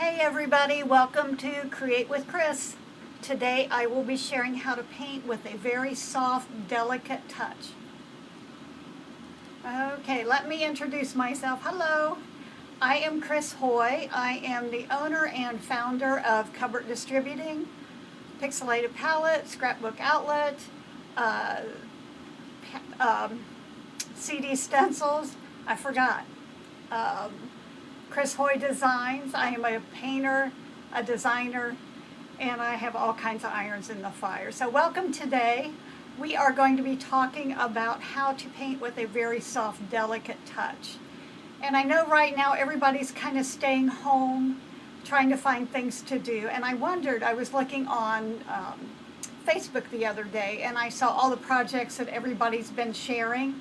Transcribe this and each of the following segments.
Hey everybody, welcome to Create with Chris. Today I will be sharing how to paint with a very soft, delicate touch. Okay, let me introduce myself. Hello, I am Chris Haughey. I am the owner and founder of Cupboard Distributing, Pixelated Palette, Scrapbook Outlet, CD stencils. I forgot. Chris Haughey Designs. I am a painter, a designer, and I have all kinds of irons in the fire. So welcome today. We are going to be talking about how to paint with a very soft, delicate touch. And I know right now everybody's kind of staying home, trying to find things to do. And I wondered, I was looking on Facebook the other day, and I saw all the projects that everybody's been sharing.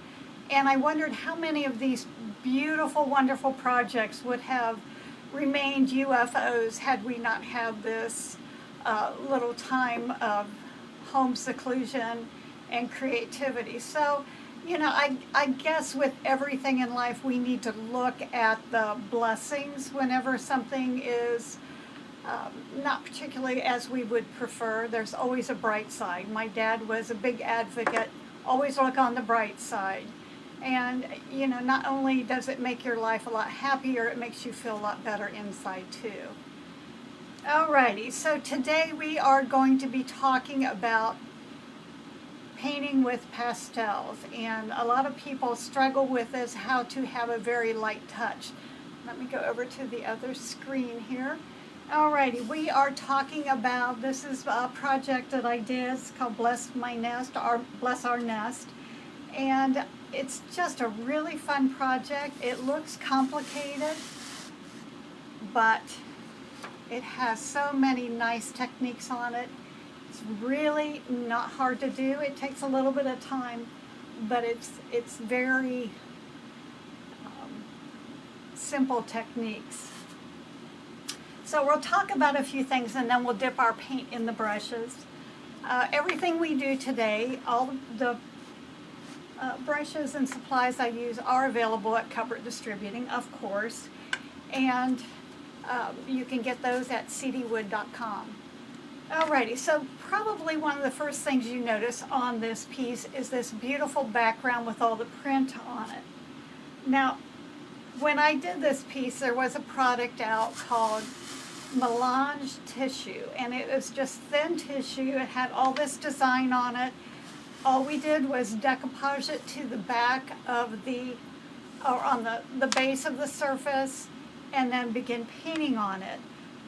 And I wondered how many of these beautiful, wonderful projects would have remained UFOs had we not had this little time of home seclusion and creativity. So, you know, I guess with everything in life, we need to look at the blessings whenever something is not particularly as we would prefer. There's always a bright side. My dad was a big advocate, always look on the bright side. And, you know, not only does it make your life a lot happier, it makes you feel a lot better inside too. Alrighty, so today we are going to be talking about painting with pastels. And a lot of people struggle with this, how to have a very light touch. Let me go over to the other screen here. Alrighty, we are talking about, this is a project that I did. It's called Bless My Nest, or Bless Our Nest. And it's just a really fun project. It looks complicated, but it has so many nice techniques on it. It's really not hard to do. It takes a little bit of time, but it's very simple techniques. So we'll talk about a few things and then we'll dip our paint in the brushes. Everything we do today, all the brushes and supplies I use are available at Cupboard Distributing, of course, and you can get those at cdwood.com. Alrighty, so probably one of the first things you notice on this piece is this beautiful background with all the print on it. Now, when I did this piece, there was a product out called Melange Tissue, and it was just thin tissue. It had all this design on it. All we did was decoupage it to the back of or on the base of the surface, and then begin painting on it.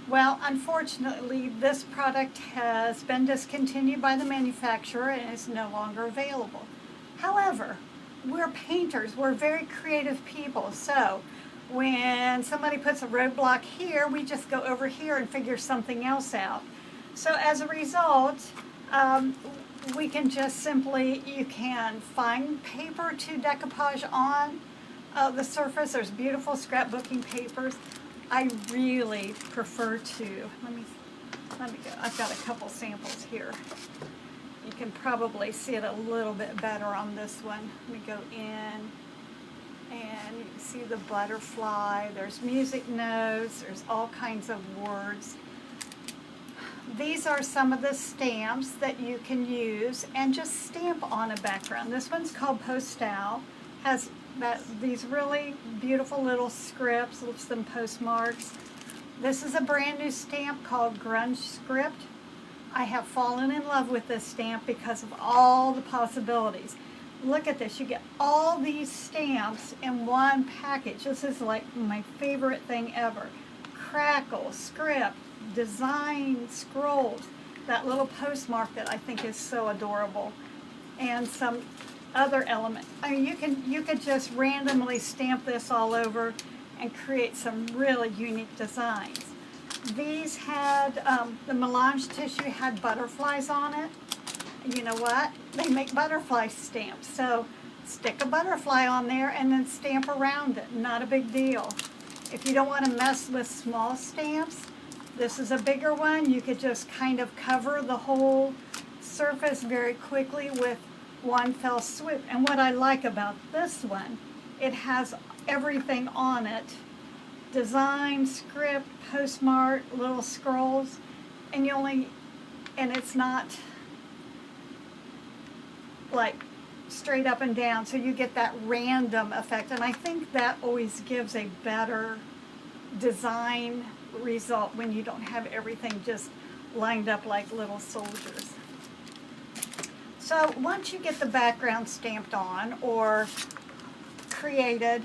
Well, unfortunately, this product has been discontinued by the manufacturer and is no longer available. However, we're painters, we're very creative people, so when somebody puts a roadblock here, we just go over here and figure something else out. So as a result, we can just simply, you can find paper to decoupage on the surface. There's beautiful scrapbooking papers. I really prefer to, let me go, I've got a couple samples here. You can probably see it a little bit better on this one. Let me go in, and you can see the butterfly. There's music notes, there's all kinds of words. These are some of the stamps that you can use and just stamp on a background. This one's called Postal, has these really beautiful little scripts, some postmarks. This is a brand new stamp called Grunge Script. I have fallen in love with this stamp because of all the possibilities. Look at this, you get all these stamps in one package. This is like my favorite thing ever. Crackle, script, design, scrolls, that little postmark that I think is so adorable, and some other element. I mean, you could just randomly stamp this all over and create some really unique designs. These had, the Melange Tissue had butterflies on it. You know what? They make butterfly stamps. So stick a butterfly on there and then stamp around it. Not a big deal. If you don't want to mess with small stamps, this is a bigger one. You could just kind of cover the whole surface very quickly with one fell swoop. And what I like about this one, it has everything on it design, script, postmark, little scrolls, and and it's not like straight up and down, so you get that random effect, and I think that always gives a better design result when you don't have everything just lined up like little soldiers. So once you get the background stamped on or created,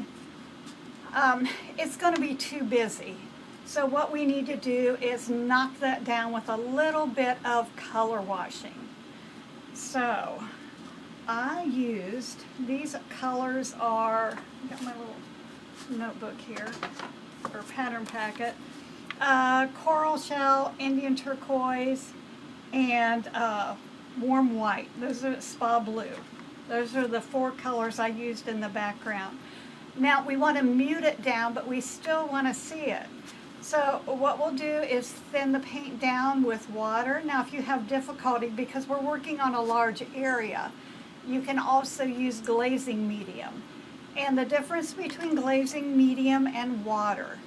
it's going to be too busy. So what we need to do is knock that down with a little bit of color washing. So I used, these colors are, I got my little notebook here, or pattern packet, coral shell, Indian turquoise, and warm white. Those are spa blue. Those are the 4 colors I used in the background. Now we want to mute it down, but we still want to see it. So what we'll do is thin the paint down with water. Now if you have difficulty, because we're working on a large area, you can also use glazing medium. And the difference between glazing medium and water,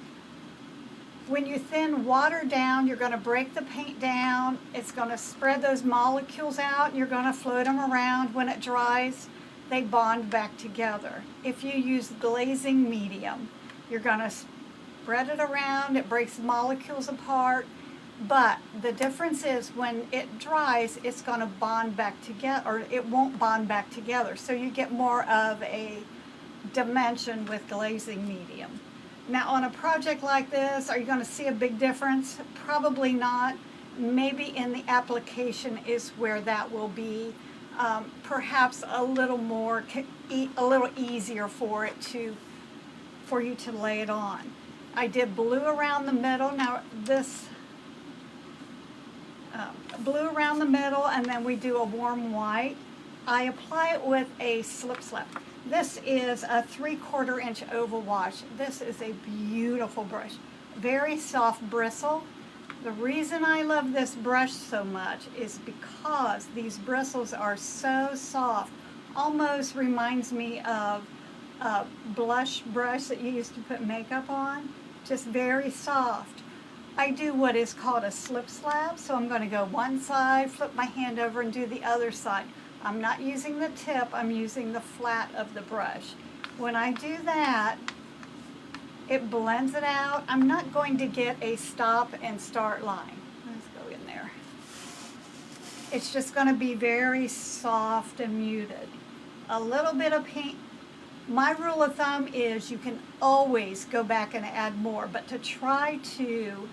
when you thin water down, you're going to break the paint down. It's going to spread those molecules out, and you're going to float them around. When it dries, they bond back together. If you use glazing medium, you're going to spread it around, it breaks the molecules apart, but the difference is when it dries, it's going to bond back together, or it won't bond back together. So you get more of a dimension with glazing medium. Now on a project like this, are you going to see a big difference? Probably not. Maybe in the application is where that will be perhaps a little more, a little easier for you to lay it on. I did blue around the middle. Now this blue around the middle, and then we do a warm white. I apply it with a slip slap. This is a 3/4 inch oval wash. This is a beautiful brush. Very soft bristle. The reason I love this brush so much is because these bristles are so soft. Almost reminds me of a blush brush that you used to put makeup on. Just very soft. I do what is called a slip slap, so I'm going to go one side, flip my hand over, and do the other side. I'm not using the tip, I'm using the flat of the brush. When I do that, it blends it out. I'm not going to get a stop and start line. Let's go in there. It's just going to be very soft and muted. A little bit of paint. My rule of thumb is you can always go back and add more, but to try to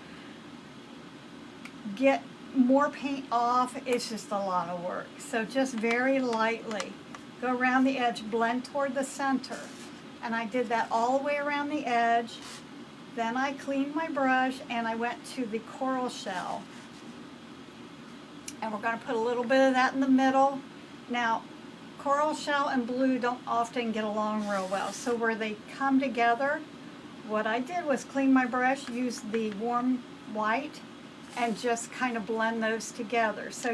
get more paint off, it's just a lot of work. So just very lightly go around the edge, blend toward the center. And I did that all the way around the edge. Then I cleaned my brush and I went to the coral shell. And we're going to put a little bit of that in the middle. Now, coral shell and blue don't often get along real well. So where they come together, what I did was clean my brush, use the warm white, and just kind of blend those together. So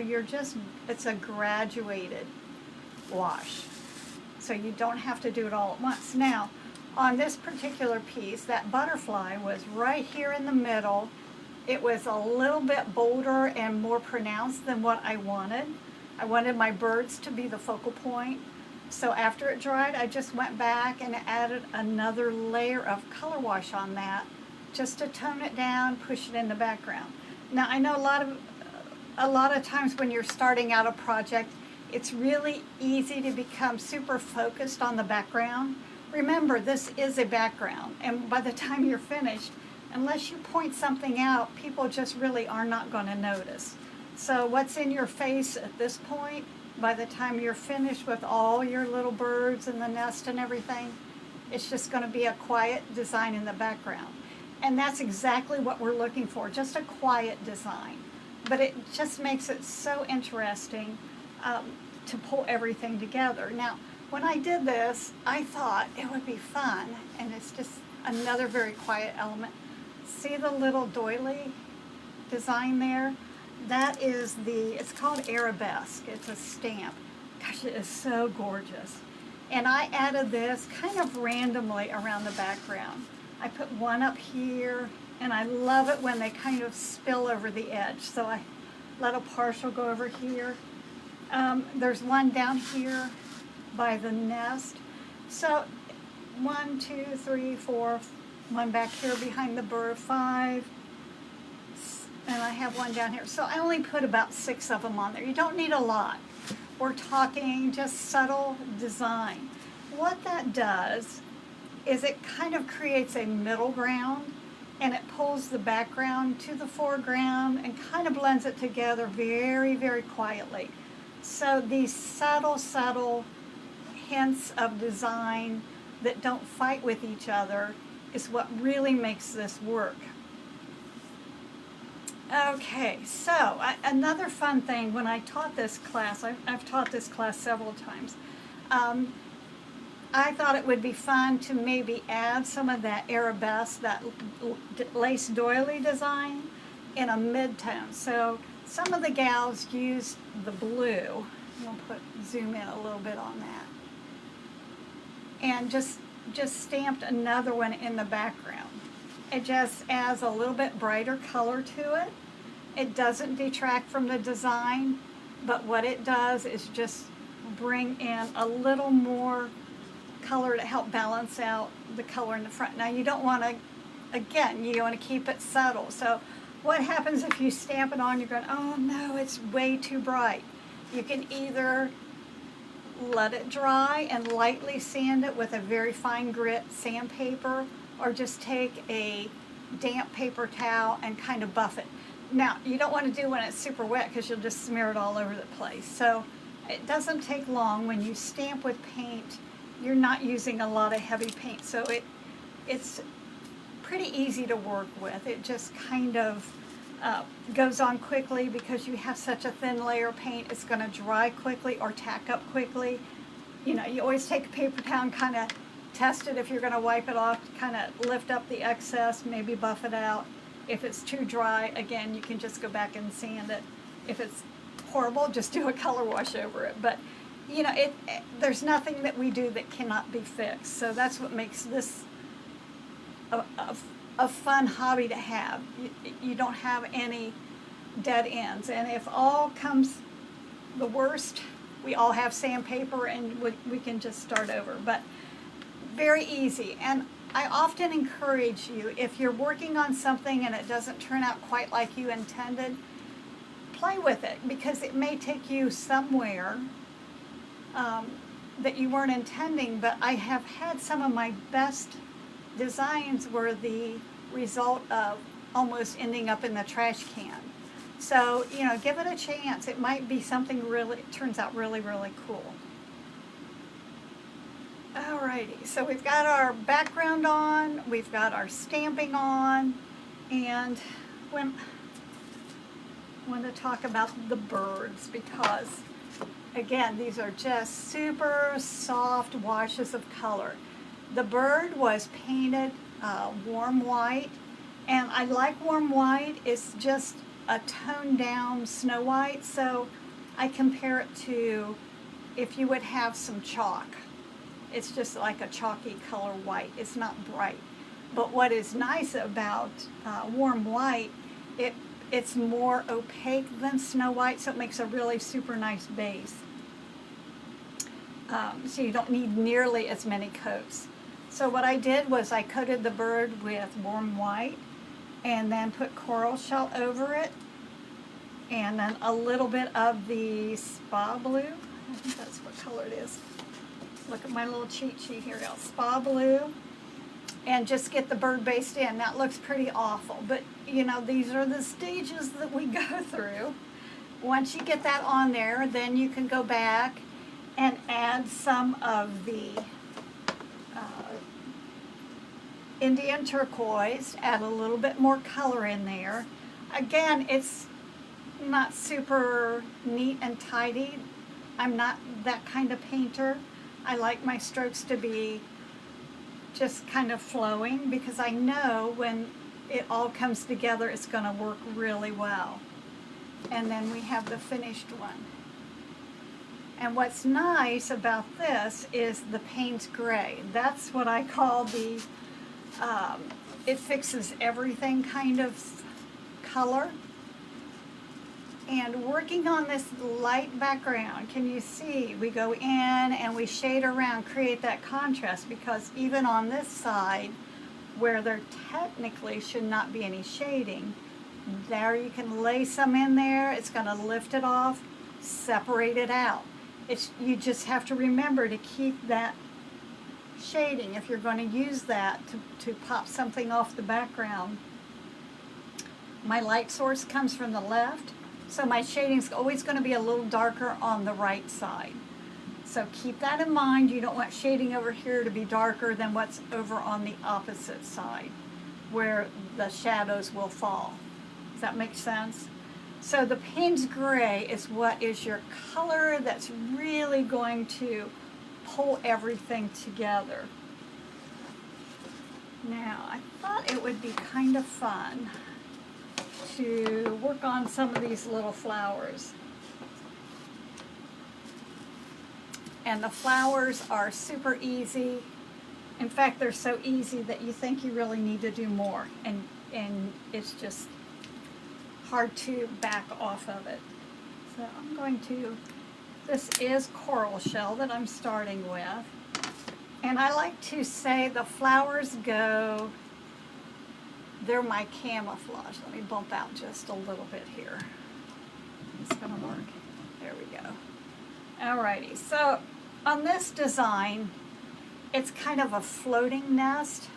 it's a graduated wash. So you don't have to do it all at once. Now, on this particular piece, that butterfly was right here in the middle. It was a little bit bolder and more pronounced than what I wanted. I wanted my birds to be the focal point. So after it dried, I just went back and added another layer of color wash on that just to tone it down, push it in the background. Now, I know a lot of times when you're starting out a project, it's really easy to become super focused on the background. Remember, this is a background, and by the time you're finished, unless you point something out, people just really are not going to notice. So what's in your face at this point, by the time you're finished with all your little birds and the nest and everything, it's just going to be a quiet design in the background. And that's exactly what we're looking for, just a quiet design. But it just makes it so interesting to pull everything together. Now, when I did this, I thought it would be fun, and it's just another very quiet element. See the little doily design there? That is it's called Arabesque. It's a stamp. Gosh, it is so gorgeous. And I added this kind of randomly around the background. I put one up here, and I love it when they kind of spill over the edge. So I let a partial go over here. There's one down here by the nest. So 1, 2, 3, 4, one back here behind the bird, 5, and I have one down here. So I only put about 6 of them on there. You don't need a lot. We're talking just subtle design. What that does is it kind of creates a middle ground, and it pulls the background to the foreground and kind of blends it together very, very quietly. So these subtle hints of design that don't fight with each other is what really makes this work. Okay, so another fun thing when I taught this class, I've taught this class several times, I thought it would be fun to maybe add some of that arabesque, that lace doily design in a mid-tone. So some of the gals used the blue. We'll zoom in a little bit on that. And just stamped another one in the background. It just adds a little bit brighter color to it. It doesn't detract from the design, but what it does is just bring in a little more color to help balance out the color in the front. Now you don't want to, again, you want to keep it subtle. So what happens if you stamp it on, you're going, oh no, it's way too bright. You can either let it dry and lightly sand it with a very fine grit sandpaper, or just take a damp paper towel and kind of buff it. Now, you don't want to do when it's super wet because you'll just smear it all over the place. So it doesn't take long. When you stamp with paint, you're not using a lot of heavy paint. So it's pretty easy to work with. It just kind of goes on quickly because you have such a thin layer of paint. It's going to dry quickly or tack up quickly. You know, you always take a paper towel and kind of test it. If you're going to wipe it off, kind of lift up the excess, maybe buff it out. If it's too dry, again, you can just go back and sand it. If it's horrible, just do a color wash over it. But, you know, there's nothing that we do that cannot be fixed. So that's what makes this a fun hobby to have. You don't have any dead ends. And if all comes the worst, we all have sandpaper and we can just start over. But very easy. And I often encourage you, if you're working on something and it doesn't turn out quite like you intended, play with it, because it may take you somewhere that you weren't intending. But I have had some of my best designs were the result of almost ending up in the trash can. So, you know, give it a chance. It might be something really, turns out really, really cool. Alrighty, so we've got our background on, we've got our stamping on, and I want to talk about the birds because, again, these are just super soft washes of color. The bird was painted warm white, and I like warm white. It's just a toned down snow white, so I compare it to if you would have some chalk. It's just like a chalky color white. It's not bright. But what is nice about warm white, it's more opaque than snow white, so it makes a really super nice base. So you don't need nearly as many coats. So what I did was I coated the bird with warm white and then put coral shell over it, and then a little bit of the spa blue. I think that's what color it is. Look at my little cheat sheet here. Now, spa blue, and just get the bird based in. That looks pretty awful, but you know, these are the stages that we go through. Once you get that on there, then you can go back and add some of the Indian turquoise, add a little bit more color in there. Again, it's not super neat and tidy. I'm not that kind of painter. I like my strokes to be just kind of flowing, because I know when it all comes together it's going to work really well. And then we have the finished one. And what's nice about this is the Payne's Gray. That's what I call the It fixes everything kind of color. And working on this light background, can you see we go in and we shade around, create that contrast, because even on this side where there technically should not be any shading, there you can lay some in there. It's going to lift it off, separate it out. You just have to remember to keep that shading if you're going to use that to pop something off the background. My light source comes from the left, so my shading is always going to be a little darker on the right side. So keep that in mind. You don't want shading over here to be darker than what's over on the opposite side where the shadows will fall. Does that make sense? So the Payne's Gray is what is your color that's really going to pull everything together. Now, I thought it would be kind of fun to work on some of these little flowers. And the flowers are super easy. In fact, they're so easy that you think you really need to do more. And it's just hard to back off of it. So I'm going to, this is coral shell that I'm starting with. And I like to say the flowers go, they're my camouflage. Let me bump out just a little bit here. It's gonna work. There we go. Alrighty, so on this design, it's kind of a floating nest.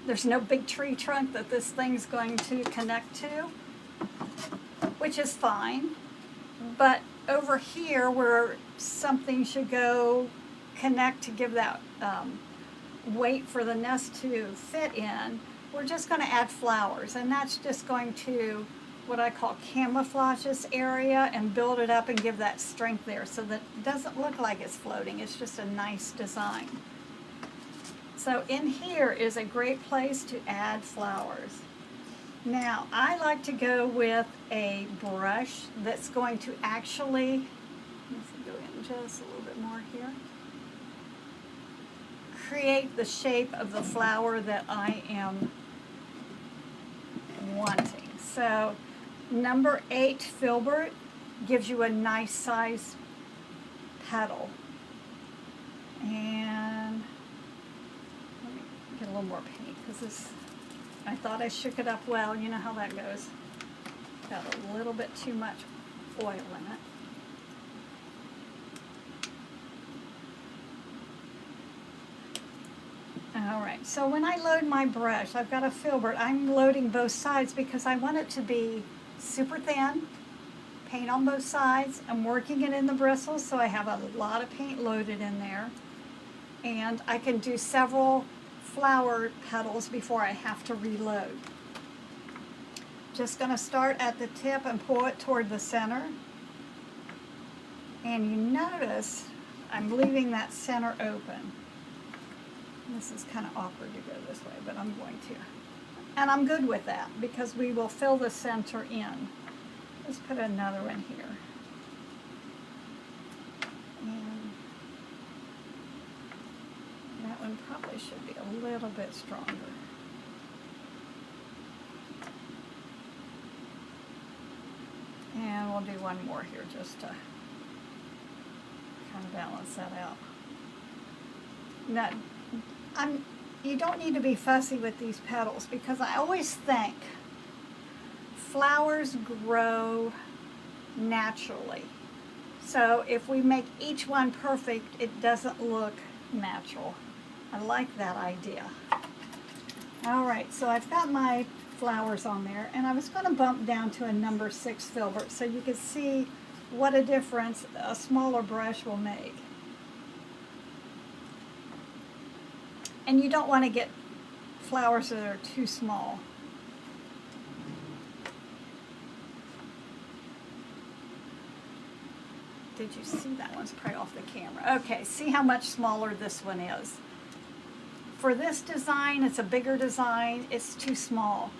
There's no big tree trunk that this thing's going to connect to, which is fine. But over here where something should go connect to give that weight for the nest to fit in, we're just going to add flowers, and that's just going to, what I call, camouflage this area and build it up and give that strength there so that it doesn't look like it's floating. It's just a nice design. So in here is a great place to add flowers. Now, I like to go with a brush that's going to actually, let's go in just a little bit more here, create the shape of the flower that I am wanting. So number 8 filbert gives you a nice size petal. And let me get a little more paint because this, I thought I shook it up well. You know how that goes. Got a little bit too much oil in it. Alright, so when I load my brush, I've got a filbert. I'm loading both sides because I want it to be super thin, paint on both sides. I'm working it in the bristles, so I have a lot of paint loaded in there. And I can do several flower petals before I have to reload. Just going to start at the tip and pull it toward the center. And you notice I'm leaving that center open. This is kind of awkward to go this way, but I'm going to. And I'm good with that because we will fill the center in. Let's put another one here. And that one probably should be a little bit stronger. And we'll do one more here just to kind of balance that out. Now, you don't need to be fussy with these petals because I always think flowers grow naturally. So if we make each one perfect, it doesn't look natural. I like that idea. All right, so I've got my flowers on there, and I was going to bump down to a number 6 filbert so you can see what a difference a smaller brush will make. And you don't want to get flowers that are too small. Did you see that one's probably off the camera? Okay, see how much smaller this one is. For this design, it's a bigger design, it's too small.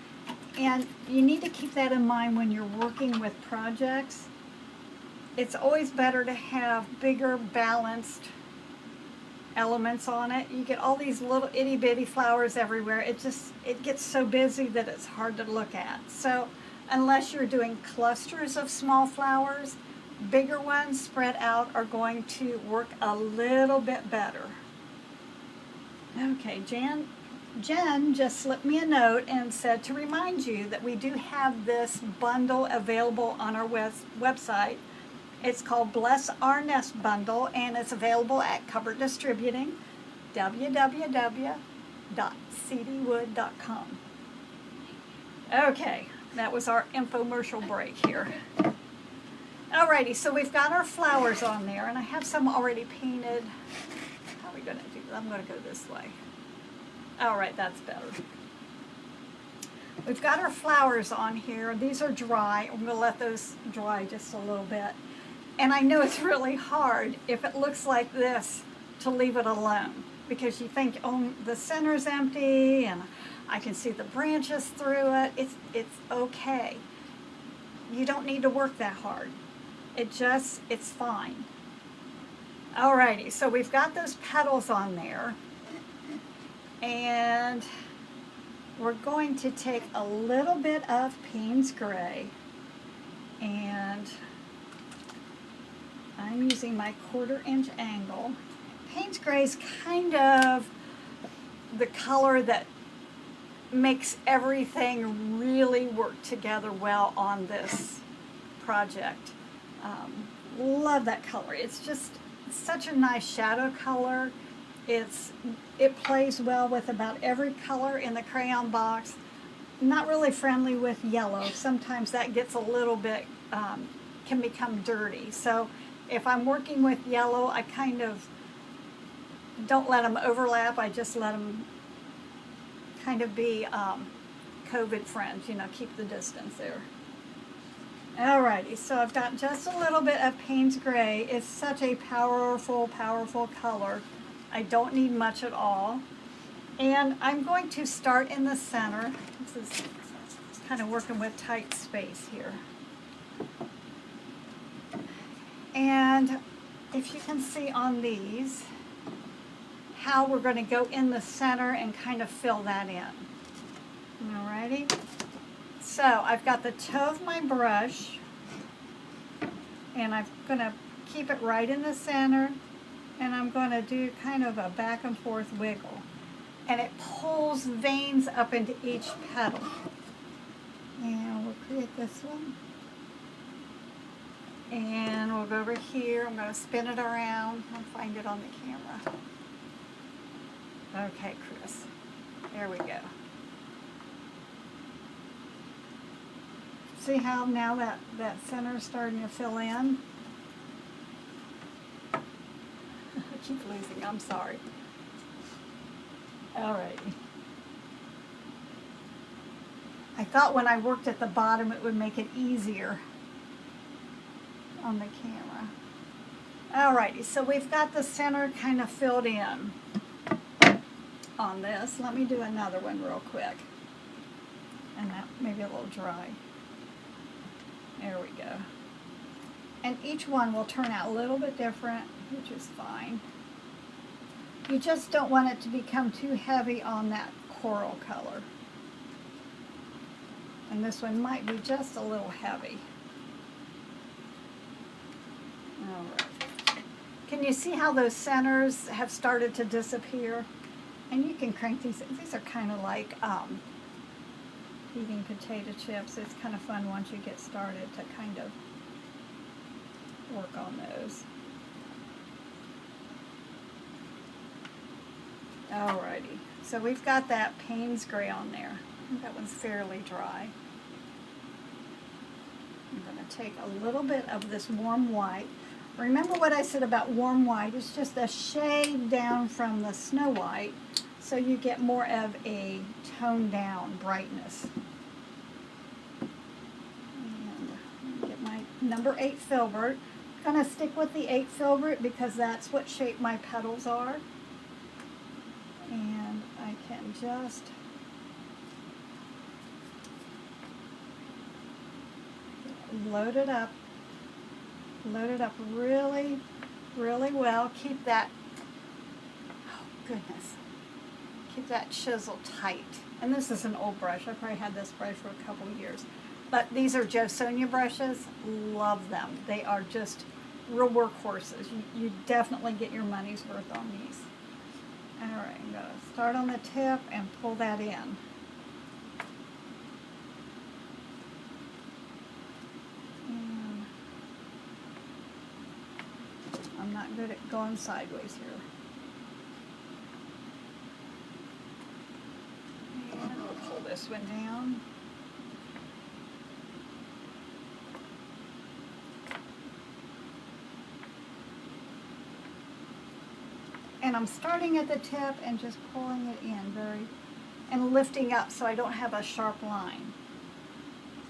And you need to keep that in mind when you're working with projects. It's always better to have bigger, balanced elements on it. You get all these little itty bitty flowers everywhere. It gets so busy that it's hard to look at. So unless you're doing clusters of small flowers, bigger ones spread out are going to work a little bit better. Okay, Jen just slipped me a note and said to remind you that we do have this bundle available on our website. It's called Bless Our Nest Bundle, and it's available at Covert Distributing, www.cdwood.com. Okay, that was our infomercial break here. Alrighty, so we've got our flowers on there, and I have some already painted. How are we going to do that? I'm going to go this way. Alright, that's better. We've got our flowers on here. These are dry. I'm going to let those dry just a little bit. And I know it's really hard if it looks like this to leave it alone, because you think, oh, the center's empty and I can see the branches through it. It's okay. You don't need to work that hard. It's fine. Alrighty, so we've got those petals on there, and we're going to take a little bit of Payne's Gray, and I'm using my 1/4 inch angle. Payne's Gray is kind of the color that makes everything really work together well on this project. Love that color. It's just such a nice shadow color. It plays well with about every color in the crayon box. Not really friendly with yellow. Sometimes that gets a little bit, can become dirty. So if I'm working with yellow, I kind of don't let them overlap. I just let them kind of be COVID friends, keep the distance there. Alrighty, so I've got just a little bit of Payne's Gray. It's such a powerful, powerful color. I don't need much at all. And I'm going to start in the center. This is kind of working with tight space here. And if you can see on these, how we're going to go in the center and kind of fill that in. Alrighty. So I've got the toe of my brush, and I'm going to keep it right in the center, and I'm going to do kind of a back and forth wiggle. And it pulls veins up into each petal. And we'll create this one. And we'll go over here. I'm going to spin it around. I'll find it on the camera. Okay, Chris. There we go. See how now that center is starting to fill in? I keep losing. I'm sorry. Alrighty. I thought when I worked at the bottom it would make it easier on the camera. Alrighty, so we've got the center kind of filled in on this. Let me do another one real quick. And that maybe a little dry. There we go. And each one will turn out a little bit different, which is fine. You just don't want it to become too heavy on that coral color. And this one might be just a little heavy. All right. Can you see how those centers have started to disappear? And you can crank these. These are kind of like eating potato chips. It's kind of fun once you get started to kind of work on those. Alrighty, so we've got that Payne's Gray on there. That one's fairly dry. I'm going to take a little bit of this warm white. Remember what I said about warm white? It's just a shade down from the snow white, so you get more of a toned down brightness. And get my number 8 filbert. I'm going to stick with the 8 filbert because that's what shape my petals are. And I can just load it up really, really well. Keep that goodness. Keep that chisel tight. And this is an old brush. I probably had this brush for a couple of years. But these are Joe Sonia brushes. Love them. They are just real workhorses. You definitely get your money's worth on these. All right, I'm going to start on the tip and pull that in. And I'm not good at going sideways here. And we'll pull this one down. And I'm starting at the tip and just pulling it in and lifting up so I don't have a sharp line.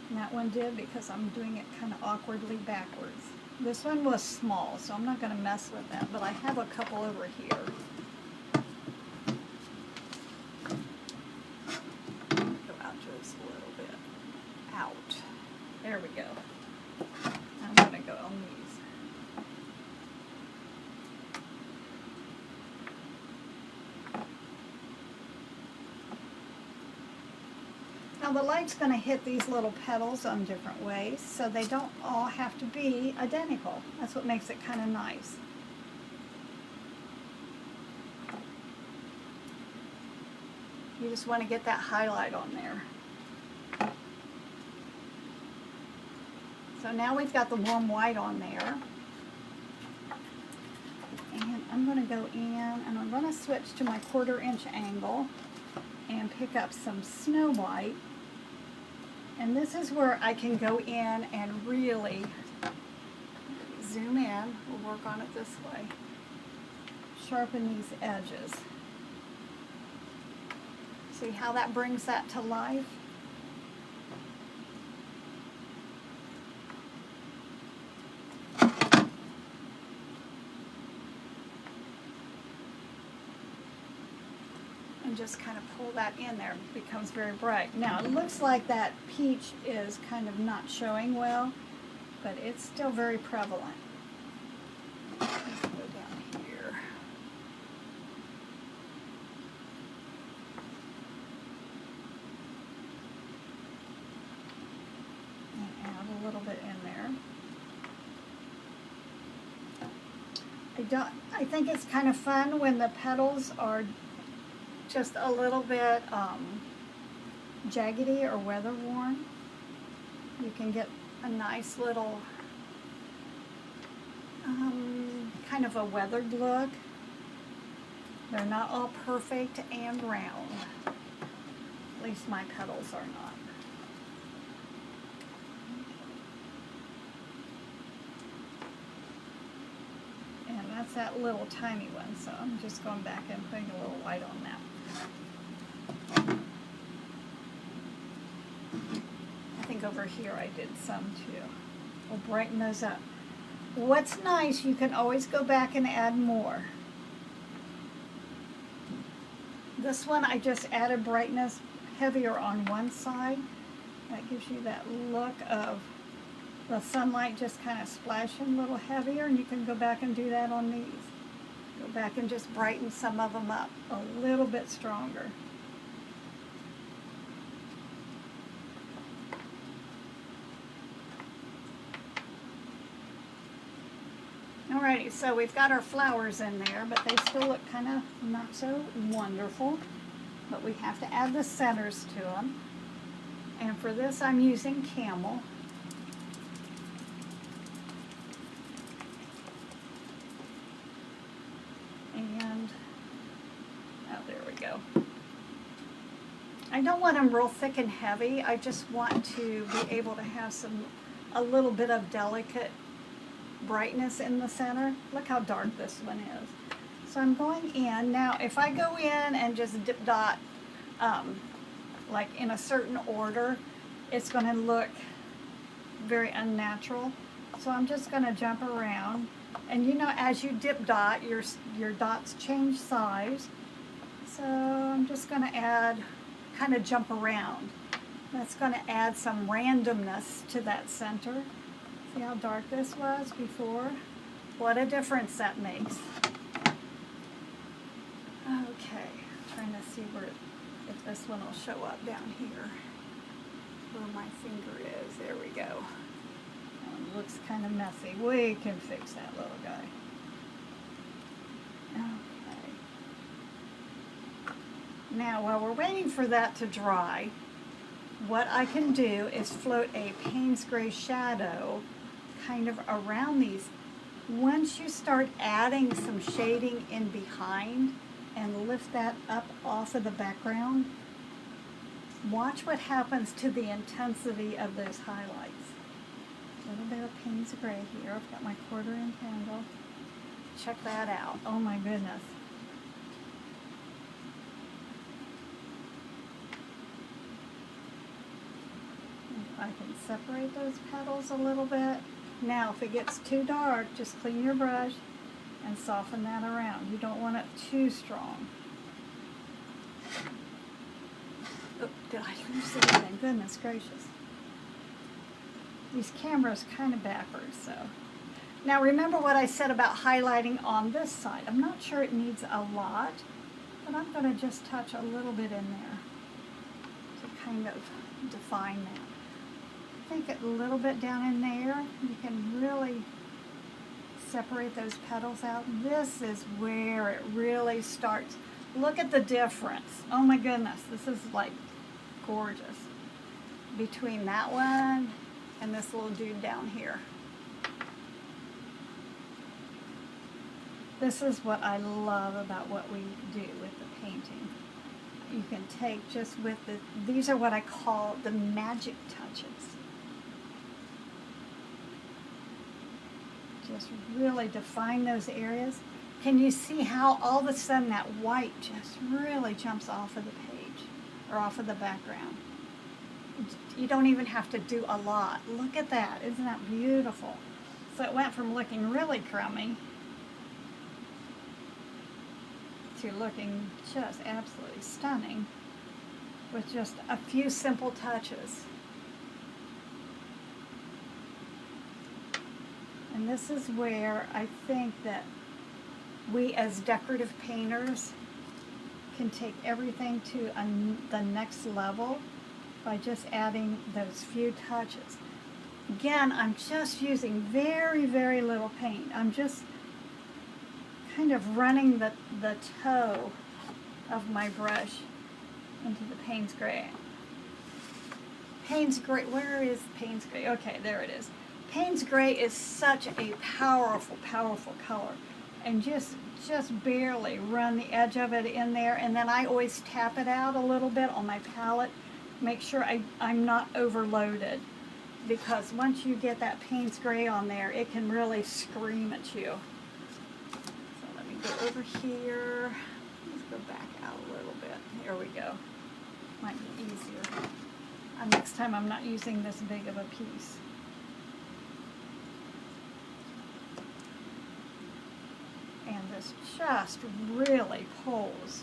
And that one did because I'm doing it kind of awkwardly backwards. This one was small, so I'm not going to mess with that, but I have a couple over here. Go out just a little bit. Out. There we go. I'm going to go on these. Now the light's going to hit these little petals on different ways, so they don't all have to be identical. That's what makes it kind of nice. You just want to get that highlight on there. So now we've got the warm white on there. And I'm going to go in and I'm going to switch to my 1/4 inch angle and pick up some snow white. And this is where I can go in and really zoom in. We'll work on it this way. Sharpen these edges. See how that brings that to life? And just kind of pull that in there. It becomes very bright. Now it looks like that peach is kind of not showing well, but it's still very prevalent. Let's go down here. And add a little bit in there. I think it's kind of fun when the petals are just a little bit jaggedy or weather worn. You can get a nice little kind of a weathered look. They're not all perfect and round. At least my petals are not. And that's that little tiny one, so I'm just going back and putting a little white on that. I think over here I did some too. We'll brighten those up. What's nice, you can always go back and add more. This one I just added brightness heavier on one side. That gives you that look of the sunlight just kind of splashing a little heavier, and you can go back and do that on these. Go back and just brighten some of them up a little bit stronger. Alrighty, so we've got our flowers in there, but they still look kind of not so wonderful. But we have to add the centers to them. And for this I'm using camel. And, oh, there we go. I don't want them real thick and heavy. I just want to be able to have a little bit of delicate brightness in the center. Look how dark this one is. So I'm going in. Now, if I go in and just dip dot, like in a certain order, it's going to look very unnatural. So I'm just going to jump around. And you know, as you dip dot, your dots change size. So I'm just going to add, kind of jump around. That's going to add some randomness to that center. See how dark this was before? What a difference that makes. Okay, trying to see where, if this one will show up down here, where my finger is. There we go. That one looks kind of messy. We can fix that little guy. Okay. Now, while we're waiting for that to dry, what I can do is float a Payne's Gray shadow kind of around these. Once you start adding some shading in behind and lift that up off of the background, watch what happens to the intensity of those highlights. A little bit of Payne's Gray here. I've got my 1/4" candle. Check that out. Oh my goodness. I can separate those petals a little bit. Now, if it gets too dark, just clean your brush and soften that around. You don't want it too strong. Oh, did I lose anything? Goodness gracious. These cameras kind of backwards, so. Now remember what I said about highlighting on this side. I'm not sure it needs a lot, but I'm going to just touch a little bit in there to kind of define that. I think a little bit down in there, you can really separate those petals out. This is where it really starts. Look at the difference. Oh my goodness, this is like gorgeous. Between that one and this little dude down here. This is what I love about what we do with the painting. You can take just with the, these are what I call the magic touches. Just really define those areas. Can you see how all of a sudden that white just really jumps off of the page or off of the background? You don't even have to do a lot. Look at that. Isn't that beautiful? So it went from looking really crummy to looking just absolutely stunning with just a few simple touches. And this is where I think that we as decorative painters can take everything to the next level by just adding those few touches. Again, I'm just using very, very little paint. I'm just kind of running the toe of my brush into the Payne's Gray. Payne's Gray, where is Payne's Gray? Okay, there it is. Payne's Gray is such a powerful, powerful color. And just barely run the edge of it in there, and then I always tap it out a little bit on my palette. Make sure I'm not overloaded, because once you get that Payne's Gray on there, it can really scream at you. So let me go over here. Let's go back out a little bit. Here we go. Might be easier. Next time I'm not using this big of a piece. And this just really pulls.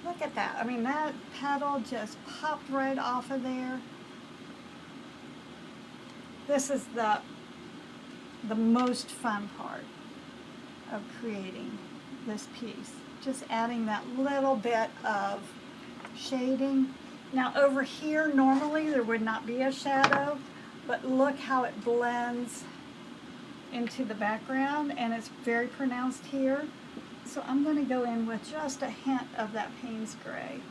Look at that. I mean, that petal just popped right off of there. This is the most fun part of creating this piece. Just adding that little bit of shading. Now over here, normally there would not be a shadow, but look how it blends into the background, and it's very pronounced here. So I'm going to go in with just a hint of that Payne's Gray,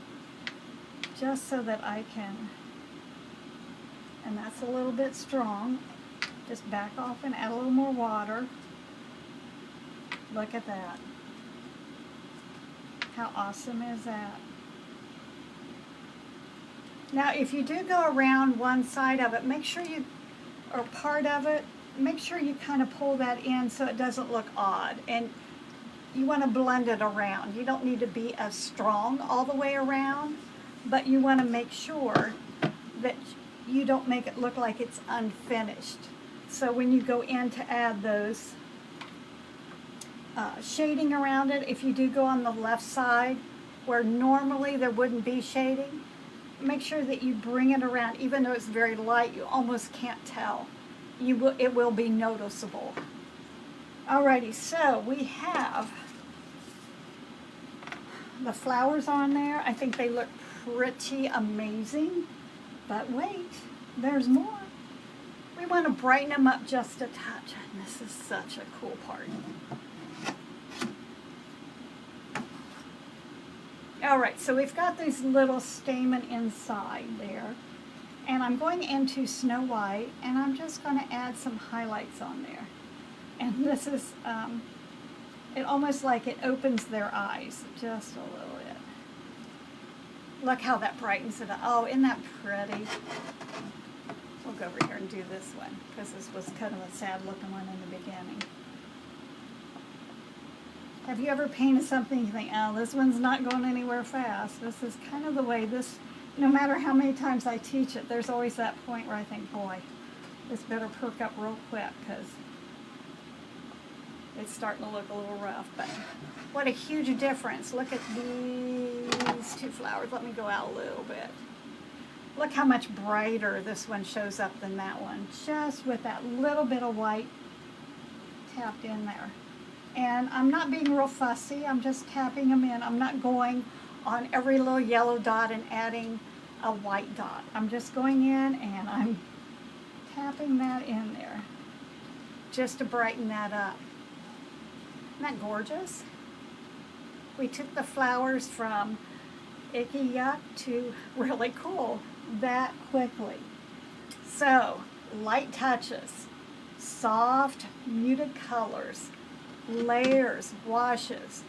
just so that I can, and that's a little bit strong, just back off and add a little more water. Look at that. How awesome is that? Now if you do go around one side of it, make sure you, or part of it, make sure you kind of pull that in so it doesn't look odd. And you want to blend it around. You don't need to be as strong all the way around, but you want to make sure that you don't make it look like it's unfinished. So when you go in to add those shading around it, if you do go on the left side where normally there wouldn't be shading, make sure that you bring it around. Even though it's very light, you almost can't tell. It will be noticeable. Alrighty, so we have the flowers on there. I think they look pretty amazing. But wait, there's more. We want to brighten them up just a touch. And this is such a cool part. All right, so we've got these little stamen inside there. And I'm going into Snow White, and I'm just going to add some highlights on there. And this is, it almost like it opens their eyes just a little bit. Look how that brightens it up. Oh, isn't that pretty? We'll go over here and do this one, because this was kind of a sad looking one in the beginning. Have you ever painted something you think, oh, this one's not going anywhere fast? This is kind of the way this, no matter how many times I teach it, there's always that point where I think, boy, this better perk up real quick, because it's starting to look a little rough. But what a huge difference. Look at these two flowers. Let me go out a little bit. Look how much brighter this one shows up than that one, just with that little bit of white tapped in there. And I'm not being real fussy. I'm just tapping them in. I'm not going on every little yellow dot and adding a white dot. I'm just going in and I'm tapping that in there just to brighten that up. Isn't that gorgeous? We took the flowers from icky yuck to really cool that quickly. So, light touches, soft, muted colors, layers, washes.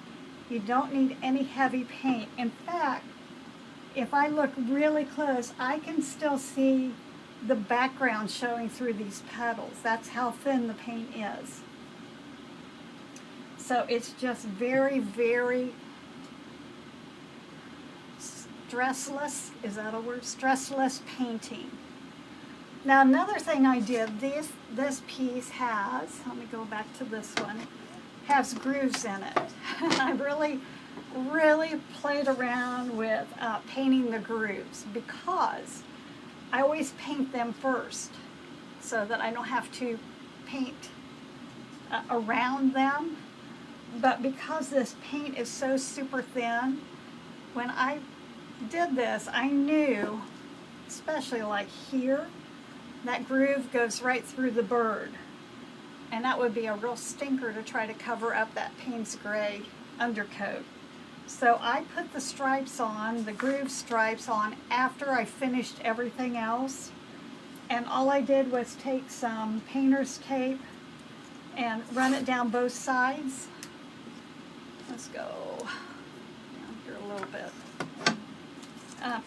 You don't need any heavy paint. In fact, if I look really close, I can still see the background showing through these petals. That's how thin the paint is. So it's just very, very stressless. Is that a word? Stressless painting. Now another thing I did, this piece has, let me go back to this one, has grooves in it. I really played around with painting the grooves, because I always paint them first so that I don't have to paint around them. But because this paint is so super thin, when I did this, I knew, especially like here, that groove goes right through the bird. And that would be a real stinker to try to cover up that Payne's Gray undercoat. So I put the stripes on, the groove stripes on, after I finished everything else. And all I did was take some painter's tape and run it down both sides. Let's go down here a little bit.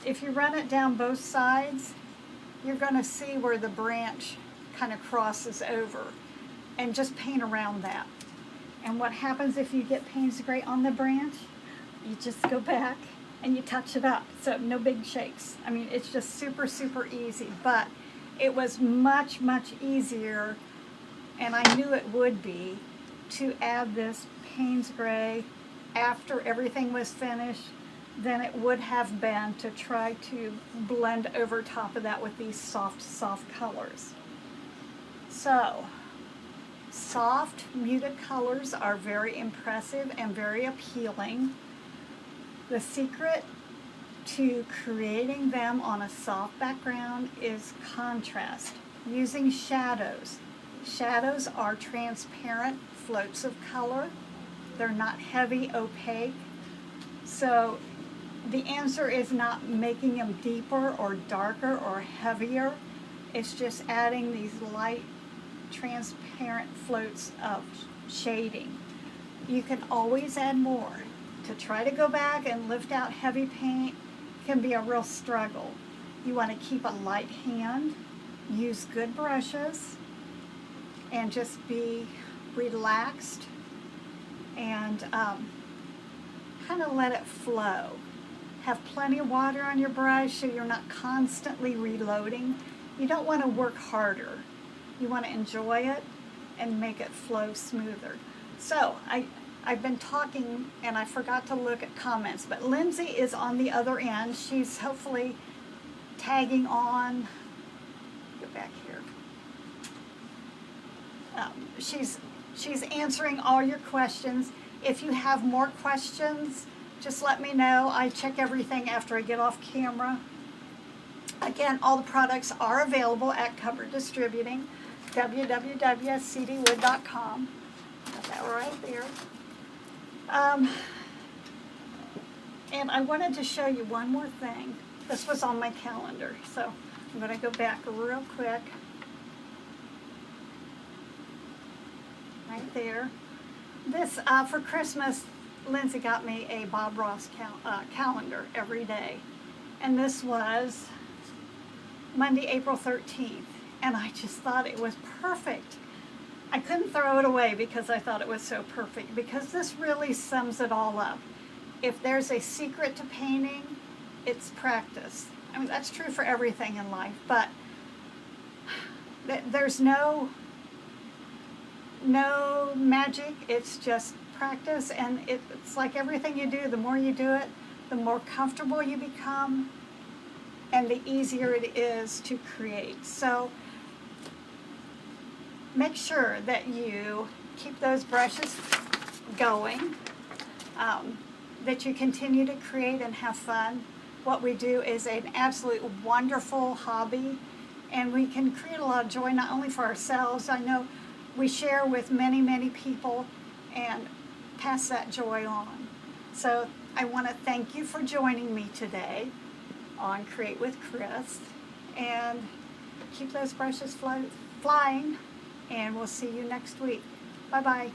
If you run it down both sides, you're going to see where the branch kind of crosses over. And just paint around that. And what happens if you get Payne's Gray on the branch? You just go back and you touch it up. So no big shakes. I mean, it's just super, super easy. But it was much, much easier, and I knew it would be, to add this Payne's Gray after everything was finished than it would have been to try to blend over top of that with these soft, soft colors. So, soft, muted colors are very impressive and very appealing. The secret to creating them on a soft background is contrast, using shadows. Shadows are transparent floats of color. They're not heavy, opaque. So the answer is not making them deeper or darker or heavier. It's just adding these light, transparent floats of shading. You can always add more. To try to go back and lift out heavy paint can be a real struggle. You want to keep a light hand, use good brushes, and just be relaxed and kind of let it flow. Have plenty of water on your brush so you're not constantly reloading. You don't want to work harder. You want to enjoy it and make it flow smoother. So I've been talking and I forgot to look at comments, but Lindsay is on the other end. She's hopefully tagging on. Go back here. She's answering all your questions. If you have more questions, just let me know. I check everything after I get off camera. Again, all the products are available at Covered Distributing, www.cdwood.com. Got that right there. And I wanted to show you one more thing. This was on my calendar, so I'm going to go back real quick. Right there. This, for Christmas, Lindsay got me a Bob Ross calendar every day. And this was Monday, April 13th. And I just thought it was perfect. I couldn't throw it away because I thought it was so perfect, because this really sums it all up. If there's a secret to painting, it's practice. I mean, that's true for everything in life, but there's no magic. It's just practice, and it's like everything you do, the more you do it, the more comfortable you become, and the easier it is to create. So make sure that you keep those brushes going, that you continue to create and have fun. What we do is an absolute wonderful hobby, and we can create a lot of joy not only for ourselves. I know we share with many, many people and pass that joy on. So I want to thank you for joining me today on Create with Chris, and keep those brushes flying, and we'll see you next week. Bye-bye.